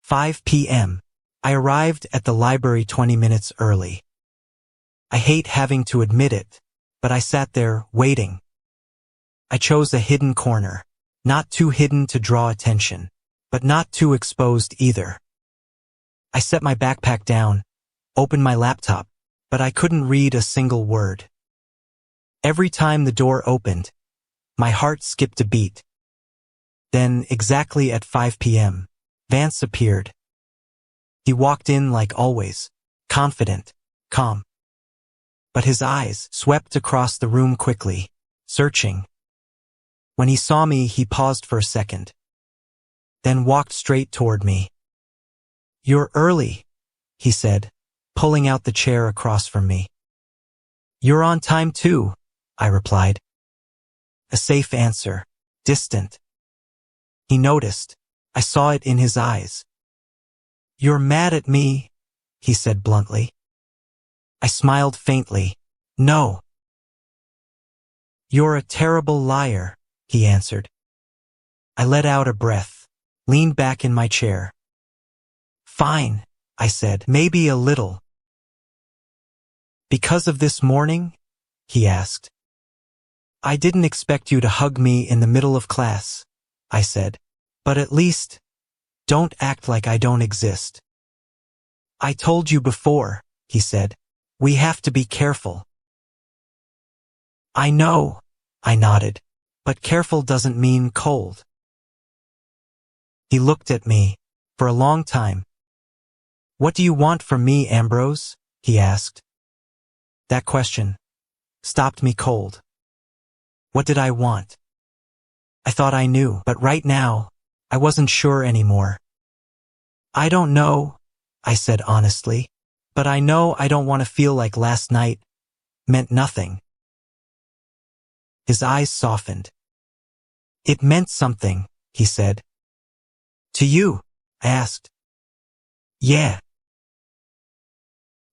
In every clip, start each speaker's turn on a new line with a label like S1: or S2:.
S1: 5 p.m. I arrived at the library 20 minutes early. I hate having to admit it, but I sat there, waiting. I chose a hidden corner, not too hidden to draw attention, but not too exposed either. I set my backpack down, opened my laptop, but I couldn't read a single word. Every time the door opened, my heart skipped a beat. Then, exactly at 5 p.m., Vance appeared. He walked in like always, confident, calm. But his eyes swept across the room quickly, searching. When he saw me, he paused for a second, then walked straight toward me. "You're early," he said, pulling out the chair across from me. "You're on time too," I replied. A safe answer, distant. He noticed. I saw it in his eyes. "You're mad at me," he said bluntly. I smiled faintly. "No." "You're a terrible liar," he answered. I let out a breath, leaned back in my chair. "Fine," I said, "maybe a little." "Because of this morning?" he asked. "I didn't expect you to hug me in the middle of class," I said, "but at least, don't act like I don't exist." "I told you before," he said, "we have to be careful." "I know," I nodded, "but careful doesn't mean cold." He looked at me for a long time. "What do you want from me, Ambrose?" he asked. That question stopped me cold. What did I want? I thought I knew, but right now, I wasn't sure anymore. "I don't know," I said honestly, "but I know I don't want to feel like last night meant nothing." His eyes softened. "It meant something," he said. "To you?" I asked. "Yeah."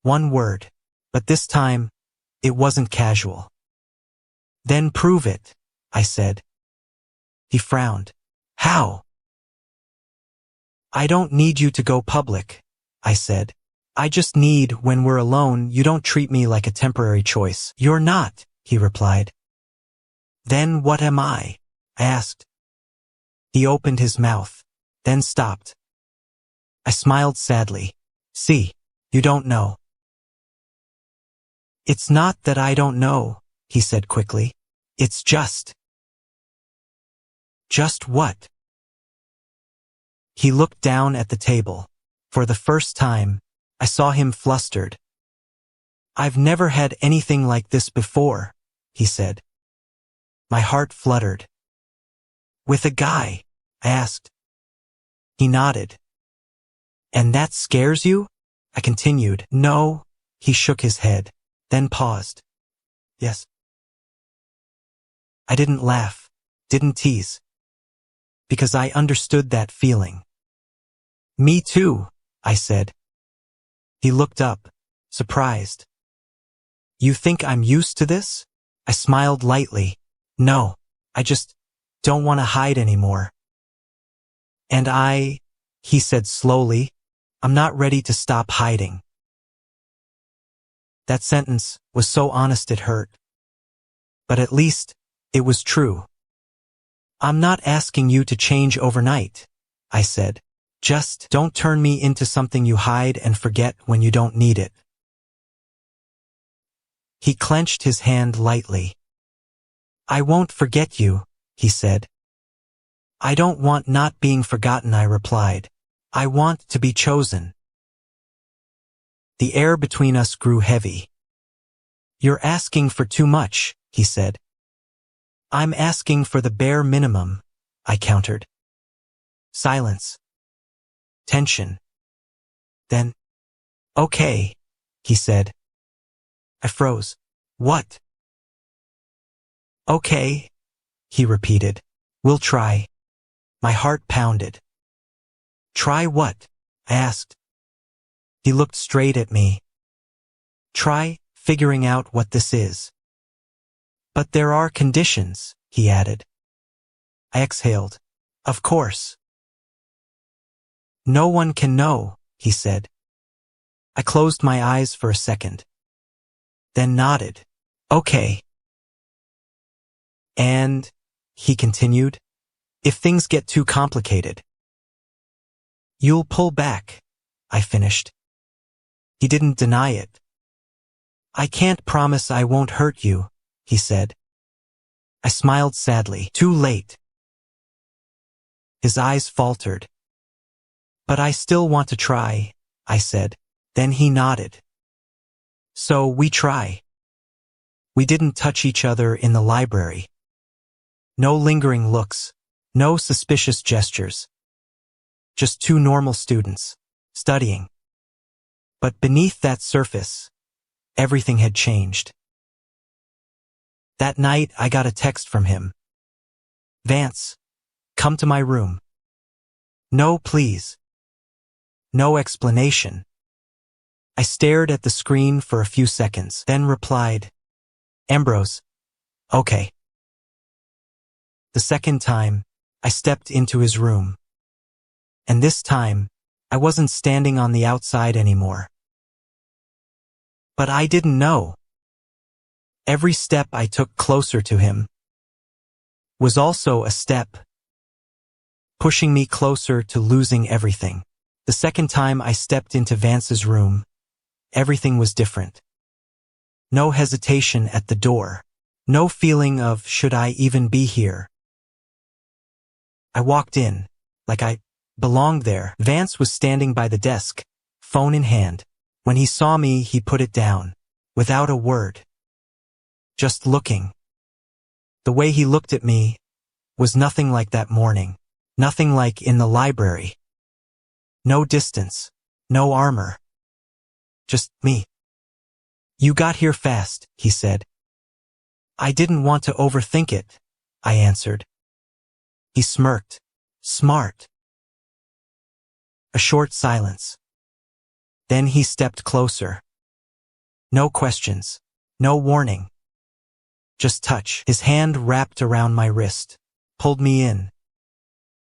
S1: One word, but this time, it wasn't casual. "Then prove it," I said. He frowned. "How?" "I don't need you to go public," I said. "I just need, when we're alone, you don't treat me like a temporary choice." "You're not," he replied. "Then what am I?" I asked. He opened his mouth, then stopped. I smiled sadly. "See, you don't know." "It's not that I don't know," he said quickly. "It's just." "Just what?" He looked down at the table. For the first time, I saw him flustered. "I've never had anything like this before," he said. My heart fluttered. "With a guy?" I asked. He nodded. "And that scares you?" I continued. "No," he shook his head, then paused. "Yes." I didn't laugh, didn't tease, because I understood that feeling. "Me too," I said. He looked up, surprised. "You think I'm used to this?" I smiled lightly. "No, I just don't want to hide anymore." "And he said slowly, "I'm not ready to stop hiding." That sentence was so honest it hurt. But at least, it was true. "I'm not asking you to change overnight," I said. "Just don't turn me into something you hide and forget when you don't need it." He clenched his hand lightly. "I won't forget you," he said. "I don't want not being forgotten," I replied. "I want to be chosen." The air between us grew heavy. "You're asking for too much," he said. "I'm asking for the bare minimum," I countered. Silence. Tension. Then, "Okay," he said. I froze. "What?" "Okay," he repeated. "We'll try." My heart pounded. "Try what?" I asked. He looked straight at me. "Try figuring out what this is." "But there are conditions," he added. I exhaled. "Of course." No one can know, he said. I closed my eyes for a second, then nodded. Okay. And, he continued, if things get too complicated, you'll pull back, I finished. He didn't deny it. I can't promise I won't hurt you, he said. I smiled sadly. Too late. His eyes faltered. But I still want to try, I said. Then he nodded. So we try. We didn't touch each other in the library. No lingering looks. No suspicious gestures. Just two normal students, studying. But beneath that surface, everything had changed. That night I got a text from him. Vance, come to my room. No, please. No explanation. I stared at the screen for a few seconds, then replied, Ambrose, okay. The second time, I stepped into his room. And this time, I wasn't standing on the outside anymore. But I didn't know. Every step I took closer to him was also a step, pushing me closer to losing everything. The second time I stepped into Vance's room, everything was different. No hesitation at the door. No feeling of, should I even be here? I walked in, like I belonged there. Vance was standing by the desk, phone in hand. When he saw me, he put it down, without a word. Just looking. The way he looked at me was nothing like that morning. Nothing like in the library. No distance. No armor. Just me. You got here fast, he said. I didn't want to overthink it, I answered. He smirked. Smart. A short silence. Then he stepped closer. No questions. No warning. Just touch. His hand wrapped around my wrist, pulled me in.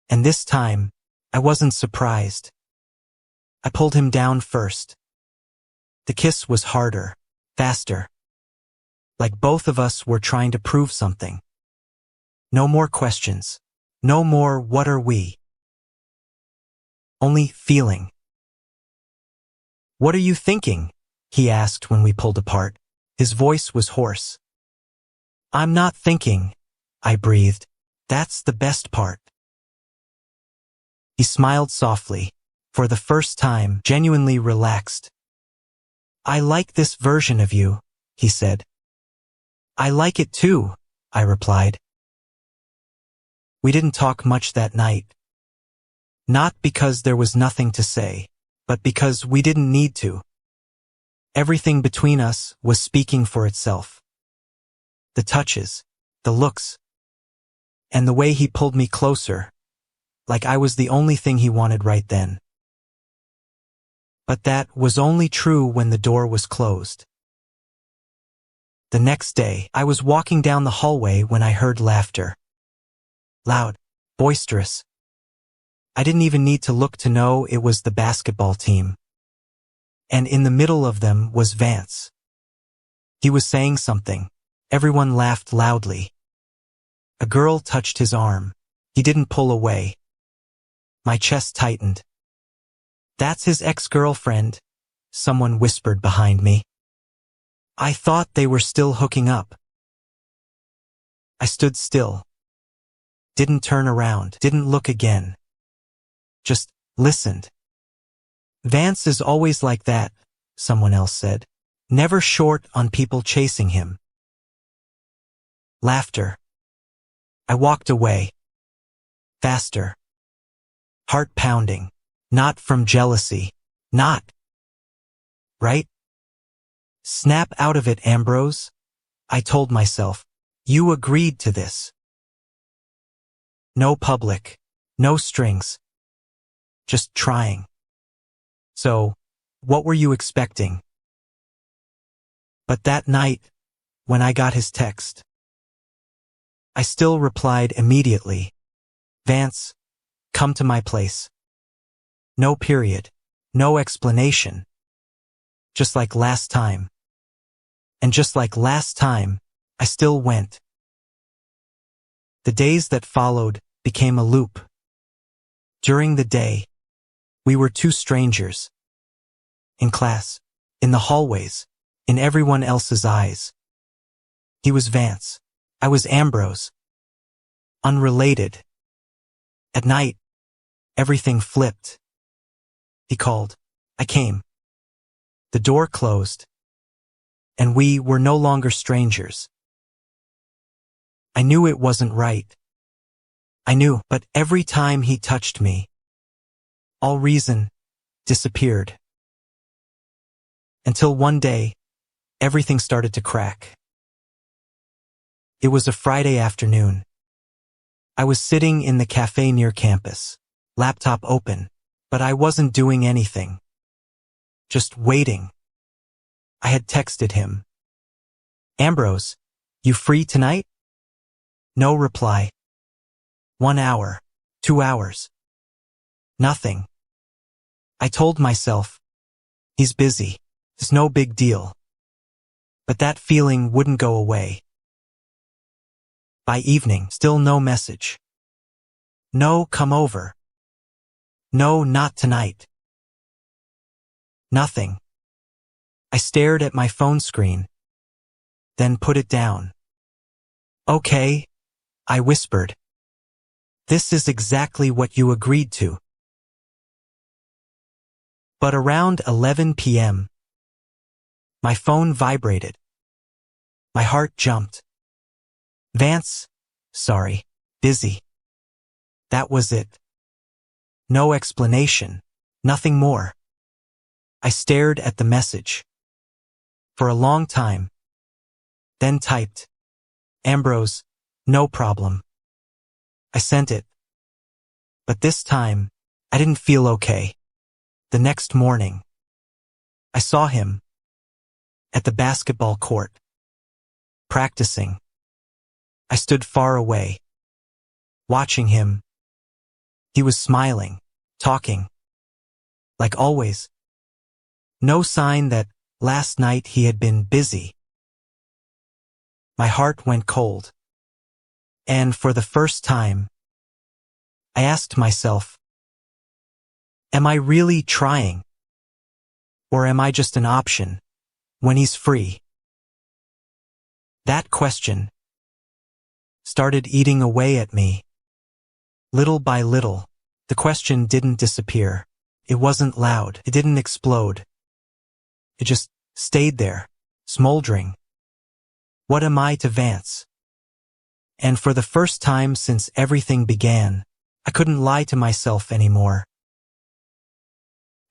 S1: And this time, I wasn't surprised. I pulled him down first. The kiss was harder, faster. Like both of us were trying to prove something. No more questions. No more what are we. Only feeling. What are you thinking? He asked when we pulled apart. His voice was hoarse. I'm not thinking, I breathed. That's the best part. He smiled softly, for the first time, genuinely relaxed. I like this version of you, he said. I like it too, I replied. We didn't talk much that night. Not because there was nothing to say, but because we didn't need to. Everything between us was speaking for itself. The touches, the looks, and the way he pulled me closer, like I was the only thing he wanted right then. But that was only true when the door was closed. The next day, I was walking down the hallway when I heard laughter. Loud, boisterous. I didn't even need to look to know it was the basketball team. And in the middle of them was Vance. He was saying something. Everyone laughed loudly. A girl touched his arm. He didn't pull away. My chest tightened. That's his ex-girlfriend, someone whispered behind me. I thought they were still hooking up. I stood still. Didn't turn around, didn't look again. Just listened. Vance is always like that, someone else said. Never short on people chasing him. Laughter. I walked away. Faster. Heart pounding. Not from jealousy. Not. Right? Snap out of it, Ambrose. I told myself. You agreed to this. No public. No strings. Just trying. So, what were you expecting? But that night, when I got his text, I still replied immediately. Vance, come to my place. No period. No explanation. Just like last time. And just like last time, I still went. The days that followed became a loop. During the day, we were two strangers. In class, in the hallways, in everyone else's eyes. He was Vance. I was Ambrose. Unrelated. At night, everything flipped. He called. I came. The door closed. And we were no longer strangers. I knew it wasn't right. I knew, but every time he touched me, all reason disappeared. Until one day, everything started to crack. It was a Friday afternoon. I was sitting in the cafe near campus, laptop open, but I wasn't doing anything. Just waiting. I had texted him. Ambrose, you free tonight? No reply. 1 hour, 2 hours. Nothing. I told myself, he's busy. It's no big deal. But that feeling wouldn't go away. By evening, still no message. No, come over. No, not tonight. Nothing. I stared at my phone screen, then put it down. Okay, I whispered. This is exactly what you agreed to. But around 11 p.m., my phone vibrated. My heart jumped. Vance, sorry, busy. That was it. No explanation, nothing more. I stared at the message for a long time, then typed, Ambrose, no problem. I sent it. But this time, I didn't feel okay. The next morning, I saw him at the basketball court, practicing. I stood far away, watching him. He was smiling, talking, like always. No sign that last night he had been busy. My heart went cold. And for the first time, I asked myself, am I really trying? Or am I just an option when he's free? That question started eating away at me. Little by little, the question didn't disappear. It wasn't loud. It didn't explode. It just stayed there, smoldering. What am I to Vance? And for the first time since everything began, I couldn't lie to myself anymore.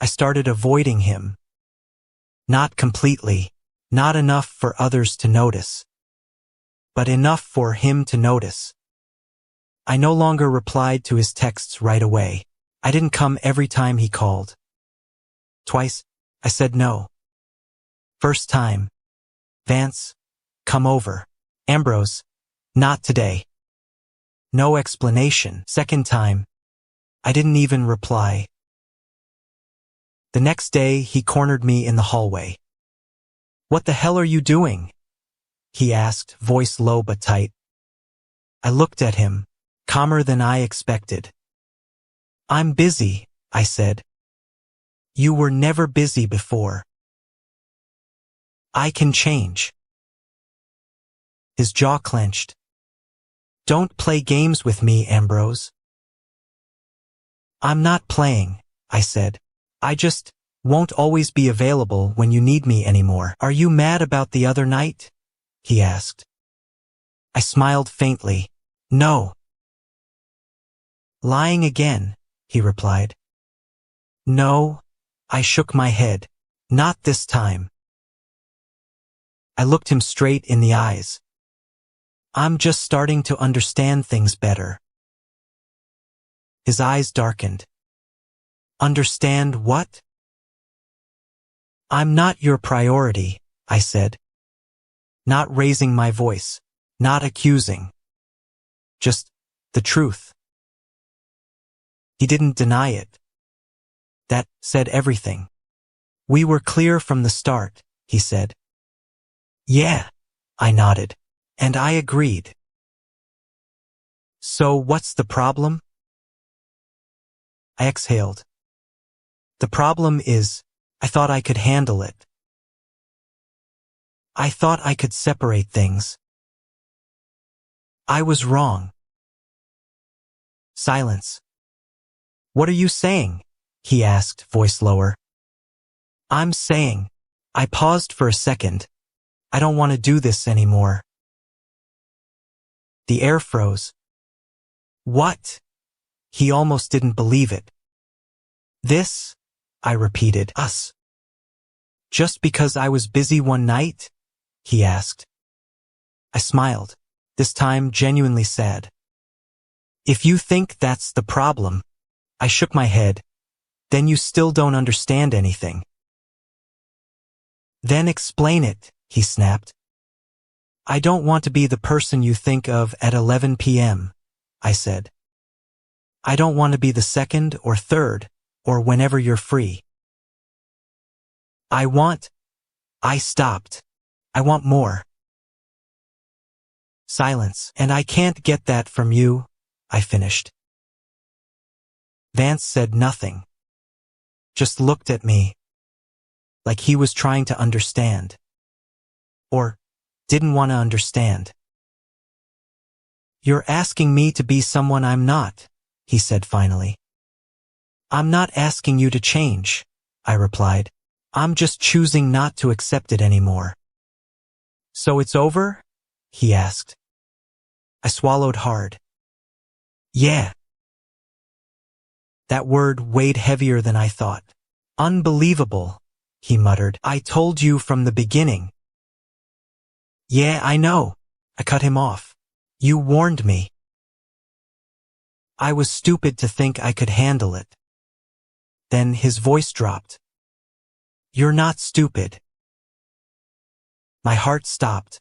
S1: I started avoiding him. Not completely, not enough for others to notice, but enough for him to notice. I no longer replied to his texts right away. I didn't come every time he called. Twice, I said no. First time, Vance, come over. Ambrose, not today. No explanation. Second time, I didn't even reply. The next day, he cornered me in the hallway. What the hell are you doing? He asked, voice low but tight. I looked at him, calmer than I expected. I'm busy, I said. You were never busy before. I can change. His jaw clenched. Don't play games with me, Ambrose. I'm not playing, I said. I just won't always be available when you need me anymore. Are you mad about the other night? He asked. I smiled faintly. No. Lying again, he replied. No, I shook my head. Not this time. I looked him straight in the eyes. I'm just starting to understand things better. His eyes darkened. Understand what? I'm not your priority, I said. Not raising my voice, not accusing. Just the truth. He didn't deny it. That said everything. We were clear from the start, he said. Yeah, I nodded. And I agreed. So what's the problem? I exhaled. The problem is, I thought I could handle it. I thought I could separate things. I was wrong. Silence. What are you saying? He asked, voice lower. I'm saying. I paused for a second. I don't want to do this anymore. The air froze. What? He almost didn't believe it. This? I repeated. Us. Just because I was busy one night? He asked. I smiled, this time genuinely sad. If you think that's the problem, I shook my head, then you still don't understand anything. Then explain it, he snapped. I don't want to be the person you think of at 11 p.m., I said. I don't want to be the second or third, or whenever you're free. I stopped. I want more. Silence. And I can't get that from you, I finished. Vance said nothing. Just looked at me. Like he was trying to understand. Or didn't want to understand. You're asking me to be someone I'm not, he said finally. I'm not asking you to change, I replied. I'm just choosing not to accept it anymore. So it's over? He asked. I swallowed hard. Yeah. That word weighed heavier than I thought. Unbelievable, he muttered. I told you from the beginning. Yeah, I know. I cut him off. You warned me. I was stupid to think I could handle it. Then his voice dropped. You're not stupid. My heart stopped.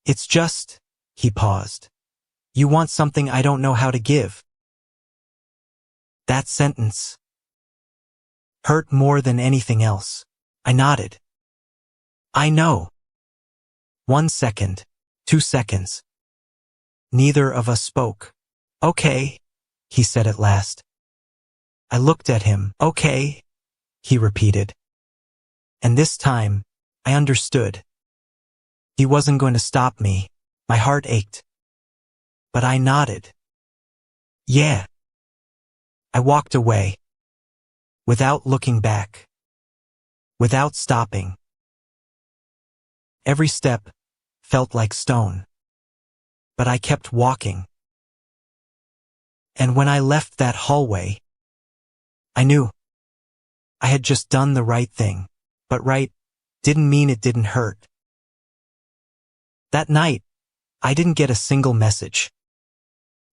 S1: It's just, he paused. You want something I don't know how to give. That sentence hurt more than anything else. I nodded. I know. 1 second. 2 seconds. Neither of us spoke. Okay, he said at last. I looked at him. Okay, he repeated. And this time, I understood. He wasn't going to stop me. My heart ached. But I nodded. Yeah. I walked away. Without looking back. Without stopping. Every step felt like stone. But I kept walking. And when I left that hallway, I knew I had just done the right thing. But right didn't mean it didn't hurt. That night, I didn't get a single message.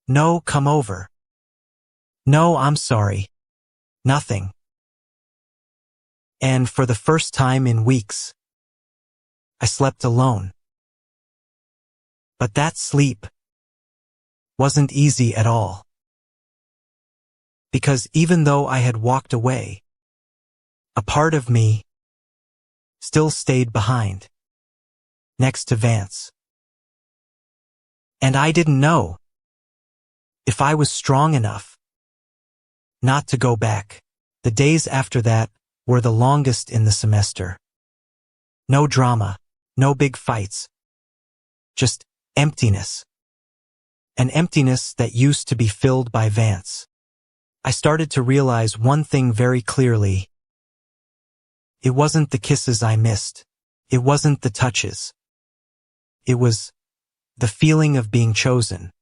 S1: No, come over. No, I'm sorry. Nothing. And for the first time in weeks, I slept alone. But that sleep wasn't easy at all. Because even though I had walked away, a part of me still stayed behind, next to Vance. And I didn't know if I was strong enough not to go back. The days after that were the longest in the semester. No drama, no big fights. Just emptiness. An emptiness that used to be filled by Vance. I started to realize one thing very clearly. It wasn't the kisses I missed. It wasn't the touches. It was the feeling of being chosen.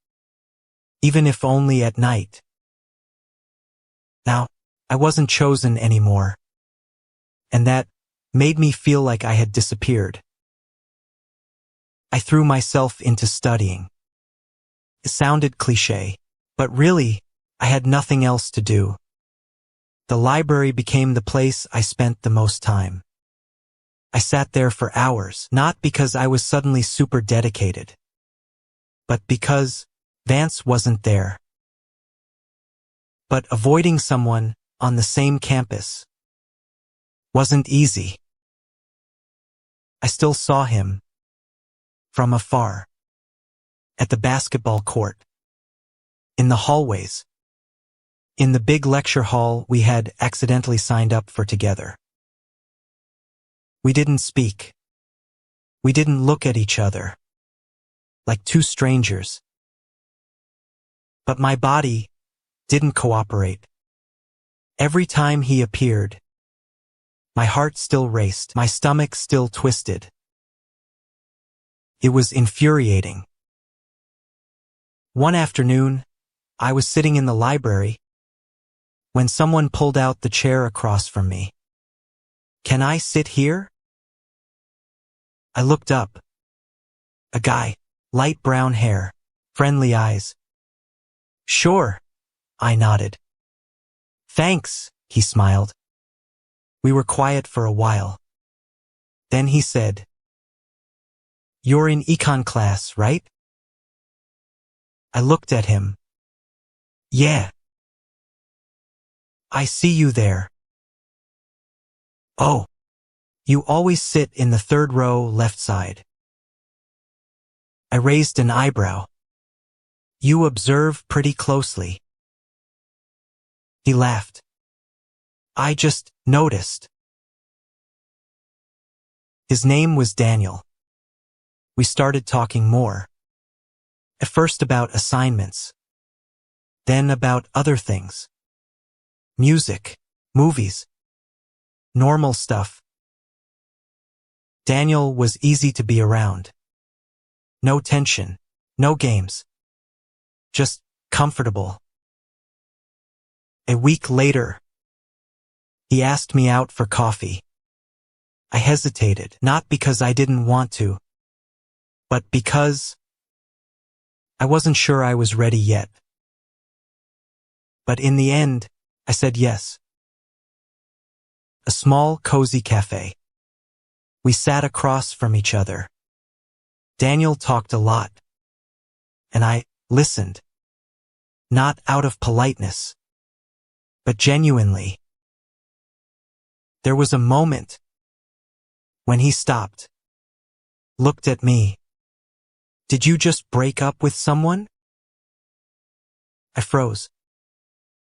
S1: Even if only at night. Now, I wasn't chosen anymore. And that made me feel like I had disappeared. I threw myself into studying. It sounded cliché, but really, I had nothing else to do. The library became the place I spent the most time. I sat there for hours, not because I was suddenly super dedicated, but because Vance wasn't there. But avoiding someone on the same campus. Wasn't easy. I still saw him. From afar. At the basketball court. In the hallways. In the big lecture hall we had accidentally signed up for together. We didn't speak. We didn't look at each other. Like two strangers. But my body didn't cooperate. Every time he appeared, my heart still raced, my stomach still twisted. It was infuriating. One afternoon, I was sitting in the library when someone pulled out the chair across from me. "Can I sit here?" I looked up. A guy, light brown hair, friendly eyes. "Sure," I nodded. "Thanks," he smiled. We were quiet for a while. Then he said, "You're in econ class, right?" I looked at him. "Yeah." "I see you there." "Oh, you always sit in the third row left side." I raised an eyebrow. "You observe pretty closely." He laughed. "I just noticed." His name was Daniel. We started talking more. At first about assignments. Then about other things. Music, movies. Normal stuff. Daniel was easy to be around. No tension, no games. Just comfortable. A week later, he asked me out for coffee. I hesitated, not because I didn't want to, but because I wasn't sure I was ready yet. But in the end, I said yes. A small, cozy cafe. We sat across from each other. Daniel talked a lot, and I listened. Not out of politeness, but genuinely. There was a moment when he stopped, looked at me. "Did you just break up with someone?" I froze.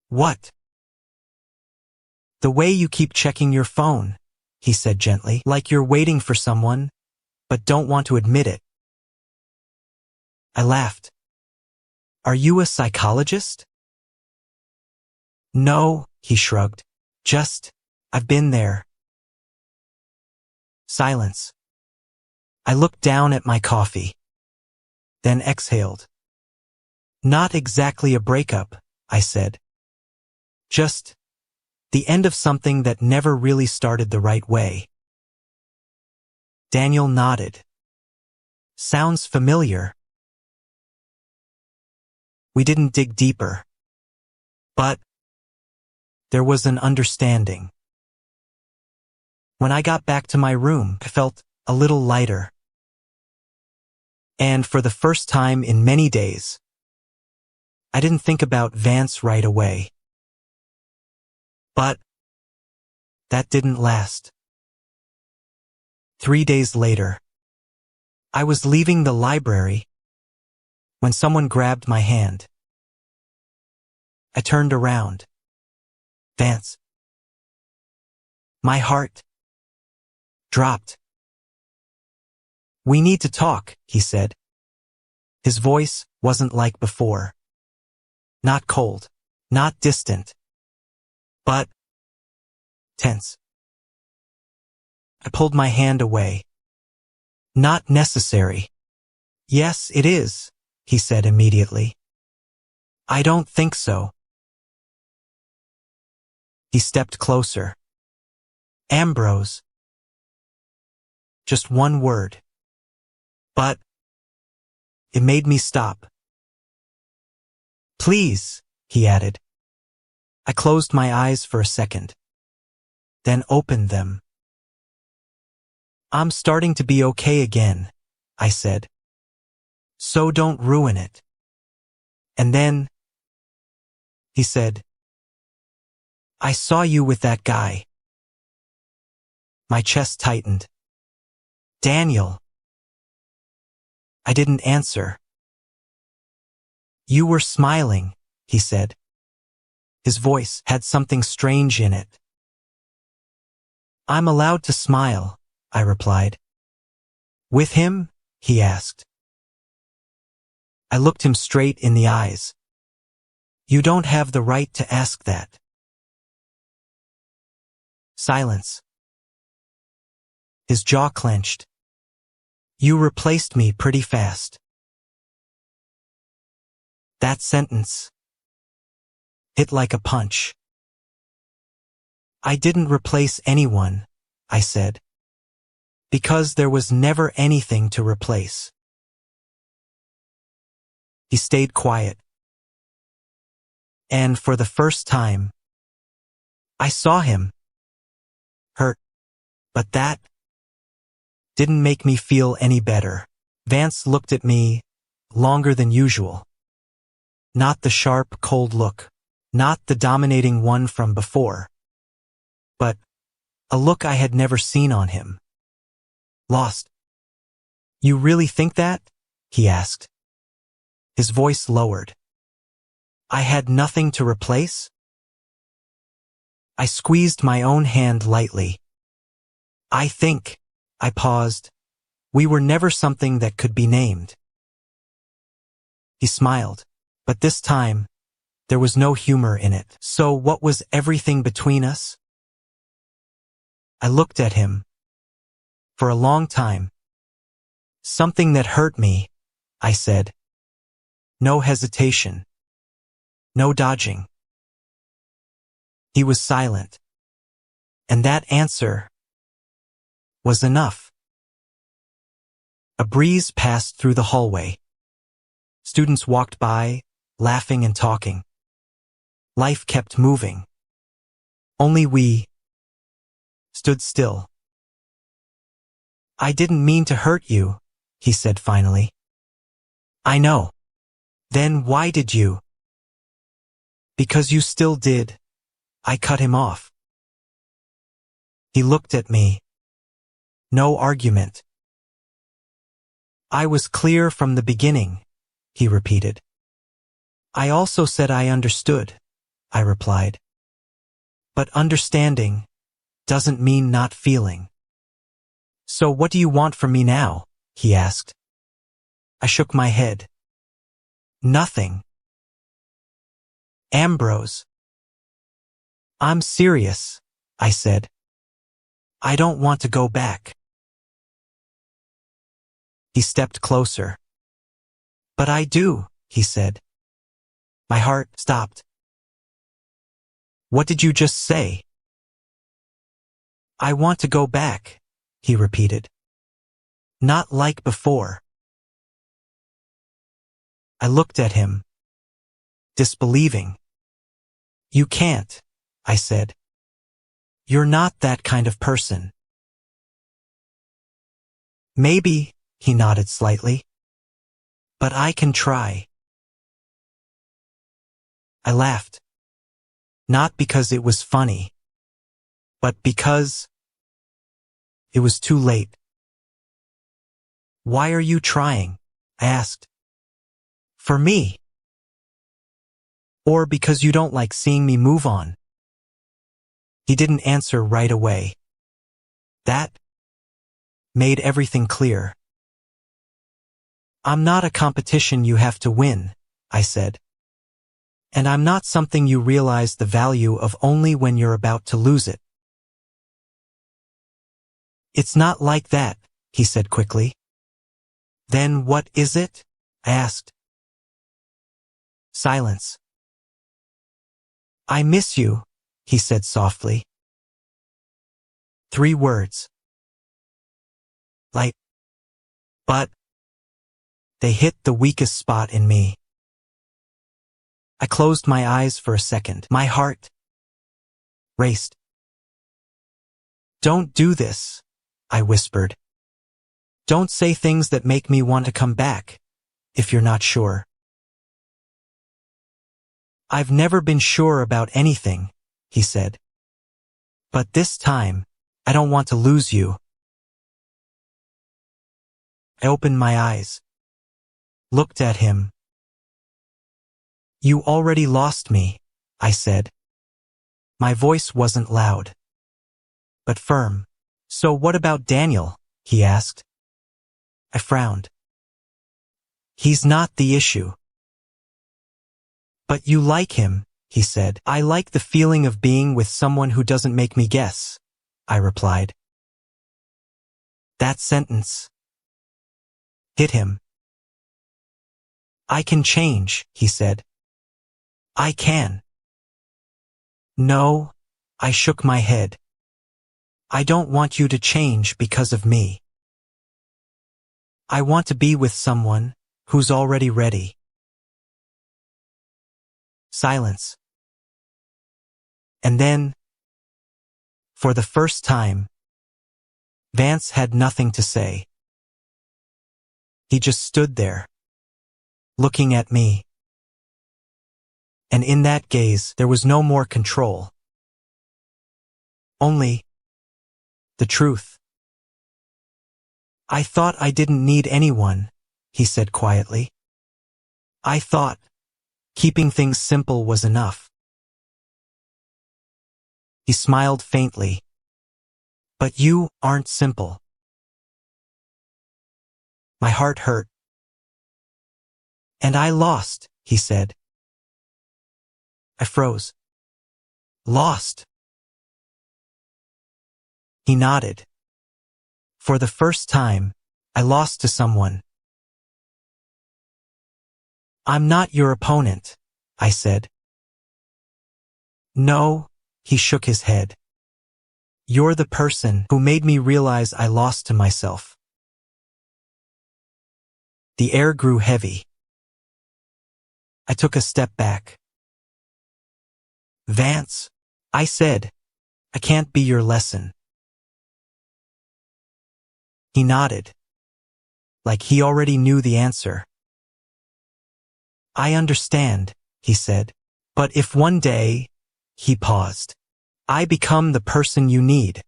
S1: "What?" "The way you keep checking your phone," he said gently, "like you're waiting for someone, but don't want to admit it." I laughed. "Are you a psychologist?" "No," he shrugged. "Just, I've been there." Silence. I looked down at my coffee. Then exhaled. "Not exactly a breakup," I said. "Just the end of something that never really started the right way." Daniel nodded. "Sounds familiar." We didn't dig deeper. But there was an understanding. When I got back to my room, I felt a little lighter. And for the first time in many days, I didn't think about Vance right away. But that didn't last. 3 days later, I was leaving the library when someone grabbed my hand. I turned around. Vance. My heart dropped. "We need to talk," he said. His voice wasn't like before. Not cold, not distant, but tense. I pulled my hand away. "Not necessary." "Yes, it is," he said immediately. "I don't think so." He stepped closer. "Ambrose." Just one word. But it made me stop. "Please," he added. I closed my eyes for a second, then opened them. "I'm starting to be okay again," I said. "So don't ruin it." And then he said, I saw you with that guy. My chest tightened. Daniel. I didn't answer. You were smiling, he said. His voice had something strange in it. I'm allowed to smile, I replied. With him? He asked. I looked him straight in the eyes. You don't have the right to ask that. Silence. His jaw clenched. You replaced me pretty fast. That sentence hit like a punch. I didn't replace anyone, I said. Because there was never anything to replace. He stayed quiet. And for the first time, I saw him. Hurt. But that didn't make me feel any better. Vance looked at me longer than usual. Not the sharp, cold look. Not the dominating one from before. But a look I had never seen on him. Lost. You really think that? He asked. His voice lowered. I had nothing to replace? I squeezed my own hand lightly. I think, I paused, we were never something that could be named. He smiled, but this time, there was no humor in it. So what was everything between us? I looked at him. For a long time. Something that hurt me, I said. No hesitation. No dodging. He was silent. And that answer was enough. A breeze passed through the hallway. Students walked by, laughing and talking. Life kept moving. Only we stood still. I didn't mean to hurt you, he said finally. I know. Then why did you? Because you still did. I cut him off. He looked at me. No argument. I was clear from the beginning, he repeated. I also said I understood, I replied. But understanding doesn't mean not feeling. So what do you want from me now? He asked. I shook my head. Nothing. Ambrose. I'm serious, I said. I don't want to go back. He stepped closer. But I do, he said. My heart stopped. What did you just say? I want to go back, he repeated. Not like before. I looked at him, disbelieving. You can't, I said. You're not that kind of person. Maybe, he nodded slightly. But I can try. I laughed. Not because it was funny, but because it was too late. Why are you trying? I asked. For me. Or because you don't like seeing me move on? He didn't answer right away. That made everything clear. I'm not a competition you have to win, I said. And I'm not something you realize the value of only when you're about to lose it. It's not like that, he said quickly. Then what is it? I asked. Silence. I miss you, he said softly. 3 words. Light. But they hit the weakest spot in me. I closed my eyes for a second. My heart raced. Don't do this, I whispered. Don't say things that make me want to come back, if you're not sure. I've never been sure about anything, he said. But this time, I don't want to lose you. I opened my eyes, looked at him. You already lost me, I said. My voice wasn't loud, but firm. So what about Daniel? He asked. I frowned. He's not the issue. But you like him, he said. I like the feeling of being with someone who doesn't make me guess, I replied. That sentence hit him. I can change, he said. I can. No, I shook my head. I don't want you to change because of me. I want to be with someone who's already ready. Silence. And then, for the first time, Vance had nothing to say. He just stood there, looking at me. And in that gaze, there was no more control. Only the truth. I thought I didn't need anyone, he said quietly. I thought keeping things simple was enough. He smiled faintly. But you aren't simple. My heart hurt. And I lost, he said. I froze. Lost. He nodded. For the first time, I lost to someone. I'm not your opponent, I said. No, he shook his head. You're the person who made me realize I lost to myself. The air grew heavy. I took a step back. Vance, I said, I can't be your lesson. He nodded, like he already knew the answer. I understand, he said, but if one day, he paused, I become the person you need.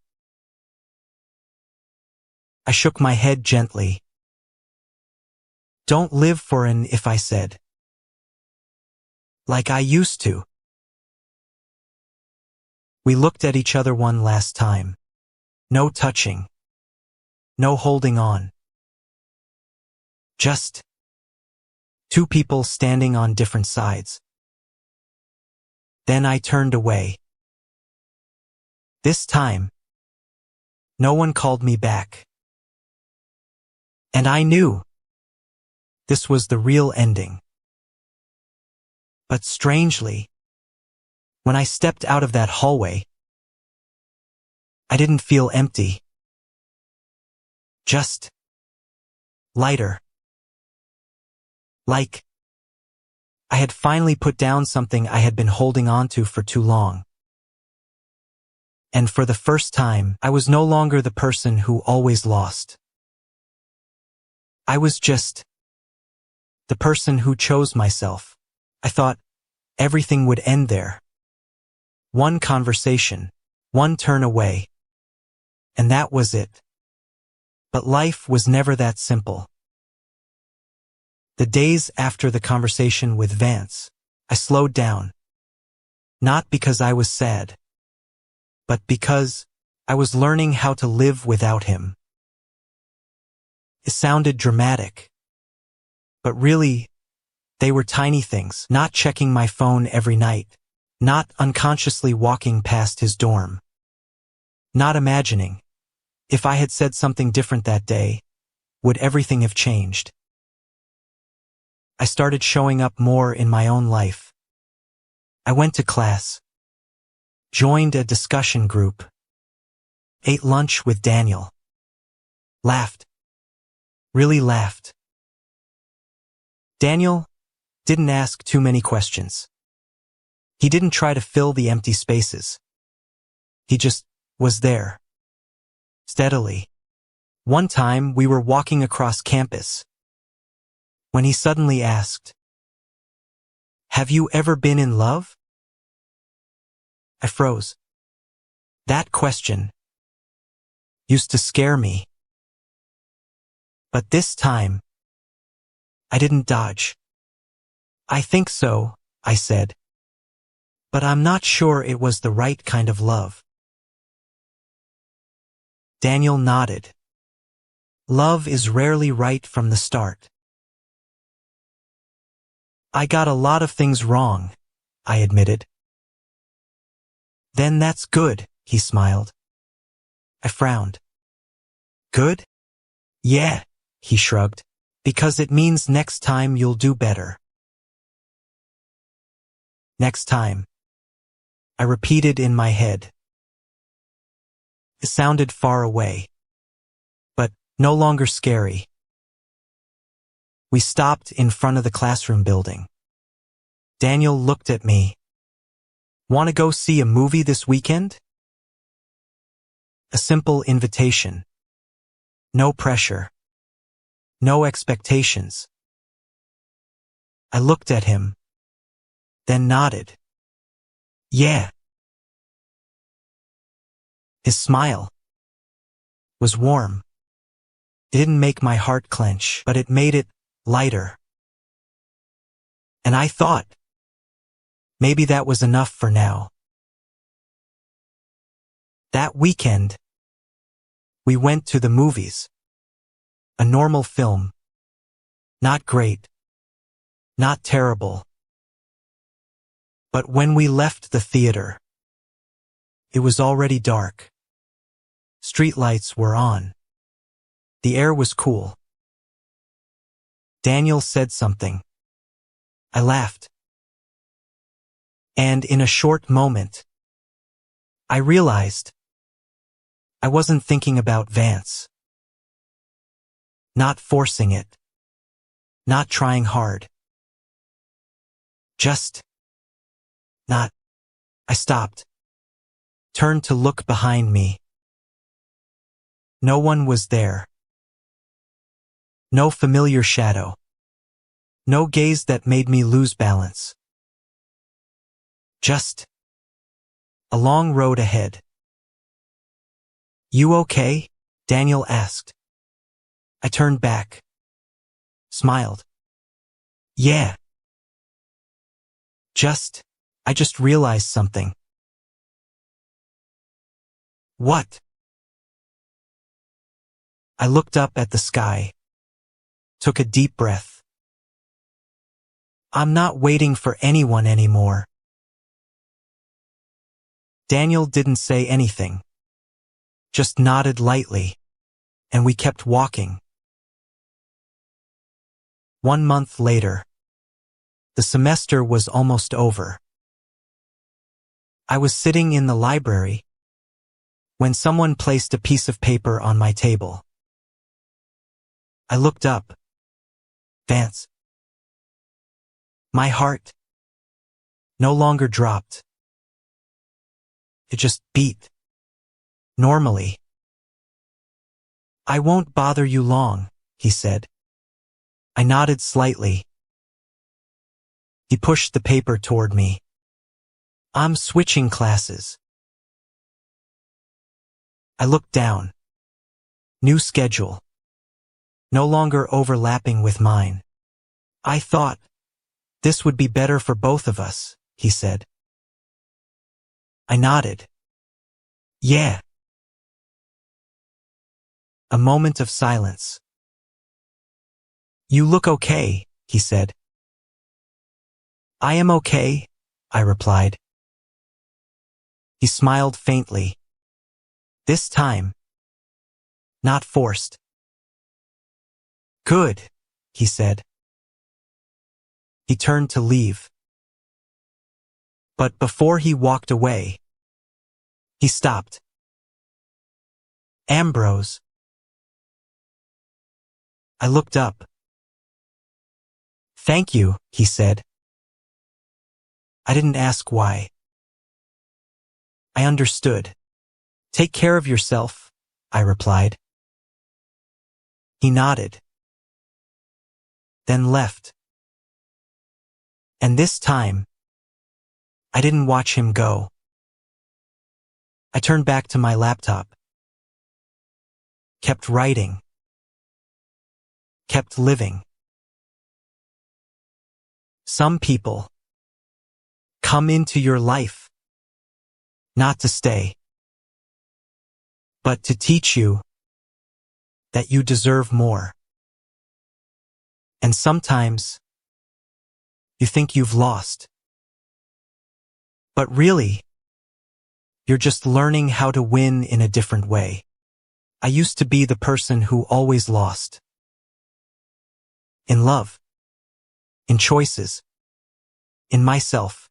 S1: I shook my head gently. Don't live for an if, I said. Like I used to. We looked at each other one last time. No touching. No holding on. Just two people standing on different sides. Then I turned away. This time, no one called me back. And I knew this was the real ending. But strangely, when I stepped out of that hallway, I didn't feel empty. Just lighter. Like I had finally put down something I had been holding on to for too long. And for the first time, I was no longer the person who always lost. I was just the person who chose myself. I thought everything would end there. One conversation, one turn away. And that was it. But life was never that simple. The days after the conversation with Vance, I slowed down. Not because I was sad, but because I was learning how to live without him. It sounded dramatic, but really, they were tiny things. Not checking my phone every night, not unconsciously walking past his dorm, not imagining, if I had said something different that day, would everything have changed? I started showing up more in my own life. I went to class, joined a discussion group, ate lunch with Daniel, laughed, really laughed. Daniel didn't ask too many questions. He didn't try to fill the empty spaces. He just was there. Steadily. One time we were walking across campus, when he suddenly asked, "Have you ever been in love?" I froze. That question used to scare me. But this time, I didn't dodge. I think so, I said. But I'm not sure it was the right kind of love. Daniel nodded. Love is rarely right from the start. I got a lot of things wrong, I admitted. Then that's good, he smiled. I frowned. Good? Yeah, he shrugged. Because it means next time you'll do better. Next time. I repeated in my head. It sounded far away, but no longer scary. We stopped in front of the classroom building. Daniel looked at me. Want to go see a movie this weekend? A simple invitation. No pressure. No expectations. I looked at him, then nodded. Yeah. His smile was warm. It didn't make my heart clench, but it made it lighter. And I thought, maybe that was enough for now. That weekend, we went to the movies. A normal film. Not great. Not terrible. But when we left the theater, it was already dark. Streetlights were on. The air was cool. Daniel said something. I laughed. And in a short moment, I realized I wasn't thinking about Vance. Not forcing it. Not trying hard. Just not. I stopped. Turned to look behind me. No one was there. No familiar shadow. No gaze that made me lose balance. Just a long road ahead. You okay? Daniel asked. I turned back. Smiled. Yeah. I just realized something. What? I looked up at the sky. Took a deep breath. I'm not waiting for anyone anymore. Daniel didn't say anything. Just nodded lightly, and we kept walking. 1 month later. The semester was almost over. I was sitting in the library when someone placed a piece of paper on my table. I looked up. Vance. My heart no longer dropped. It just beat. Normally. I won't bother you long, he said. I nodded slightly. He pushed the paper toward me. I'm switching classes. I looked down. New schedule. No longer overlapping with mine. I thought, this would be better for both of us, he said. I nodded. Yeah. A moment of silence. You look okay, he said. I am okay, I replied. He smiled faintly. This time. Not forced. Good, he said. He turned to leave. But before he walked away, he stopped. Ambrose. I looked up. Thank you, he said. I didn't ask why. I understood. Take care of yourself, I replied. He nodded. Then left. And this time, I didn't watch him go. I turned back to my laptop, kept writing, kept living. Some people come into your life not to stay, but to teach you that you deserve more. And sometimes you think you've lost, but really, you're just learning how to win in a different way. I used to be the person who always lost. In love, in choices, in myself.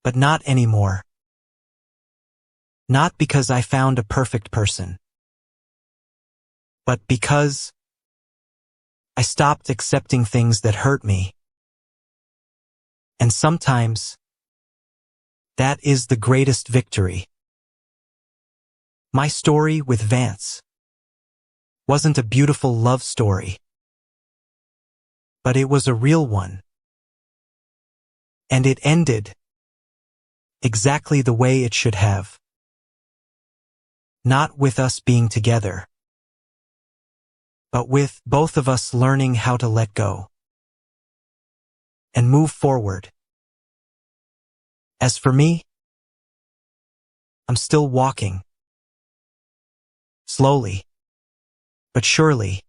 S1: But not anymore. Not because I found a perfect person, but because I stopped accepting things that hurt me. And sometimes, that is the greatest victory. My story with Vance wasn't a beautiful love story, but it was a real one. And it ended exactly the way it should have. Not with us being together, but with both of us learning how to let go and move forward. As for me, I'm still walking. Slowly, but surely.